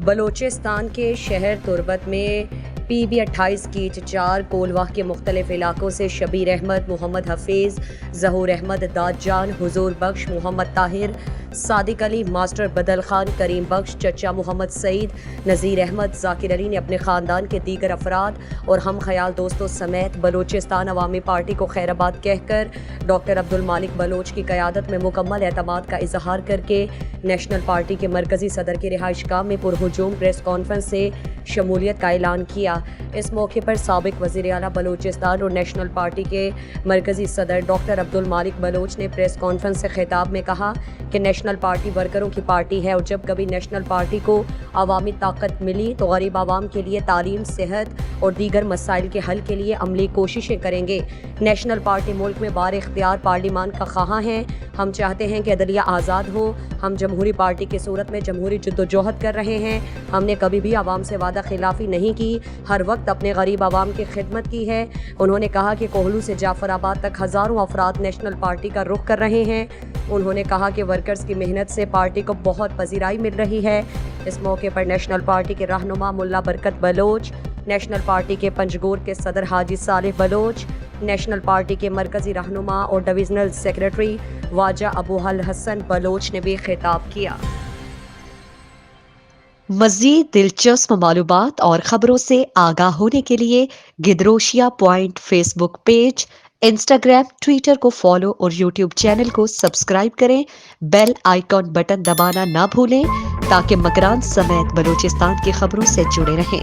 بلوچستان کے شہر تربت میں پی بی 28 کیٹ 4 کولواہ کے مختلف علاقوں سے شبیر احمد، محمد حفیظ، ظہور احمد داد جان، حضور بخش، محمد طاہر، صادق علی، ماسٹر بدل خان، کریم بخش، چچا محمد سعید، نذیر احمد، ذاکر علی نے اپنے خاندان کے دیگر افراد اور ہم خیال دوستوں سمیت بلوچستان عوامی پارٹی کو خیر آباد کہہ کر ڈاکٹر عبدالمالک بلوچ کی قیادت میں مکمل اعتماد کا اظہار کر کے نیشنل پارٹی کے مرکزی صدر کی رہائش گاہ میں پرہجوم پریس کانفرنس سے شمولیت کا اعلان کیا۔ اس موقع پر سابق وزیر اعلیٰ بلوچستان اور نیشنل پارٹی کے مرکزی صدر ڈاکٹر عبدالمالک بلوچ نے پریس کانفرنس سے خطاب میں کہا کہ نیشنل پارٹی ورکروں کی پارٹی ہے اور جب کبھی نیشنل پارٹی کو عوامی طاقت ملی تو غریب عوام کے لیے تعلیم، صحت اور دیگر مسائل کے حل کے لیے عملی کوششیں کریں گے۔ نیشنل پارٹی ملک میں بار اختیار پارلیمان کا خواہاں ہے۔ ہم چاہتے ہیں کہ عدلیہ آزاد ہو۔ ہم جمہوری پارٹی کی صورت میں جمہوری جدوجہد کر رہے ہیں۔ ہم نے کبھی بھی عوام سے وعدہ خلافی نہیں کی، ہر وقت اپنے غریب عوام کی خدمت کی ہے۔ انہوں نے کہا کہ کوہلو سے جعفر آباد تک ہزاروں افراد نیشنل پارٹی کا رخ کر رہے ہیں۔ انہوں نے کہا کہ ورکرز کی محنت سے پارٹی کو بہت پذیرائی مل رہی ہے۔ اس موقع پر نیشنل پارٹی کے رہنما ملا برکت بلوچ، نیشنل پارٹی کے پنجگور کے صدر حاجی صالح بلوچ، نیشنل پارٹی کے مرکزی رہنما اور ڈویژنل سیکریٹری واجہ ابو الحسن بلوچ نے بھی خطاب کیا۔ مزید دلچسپ معلومات اور خبروں سے آگاہ ہونے کے لیے Gedrosia point Facebook page, Instagram, Twitter کو فالو اور یوٹیوب چینل کو سبسکرائب کریں۔ بیل آئیکن بٹن دبانا نہ بھولیں تاکہ مکران سمیت بلوچستان کی خبروں سے جڑے رہیں۔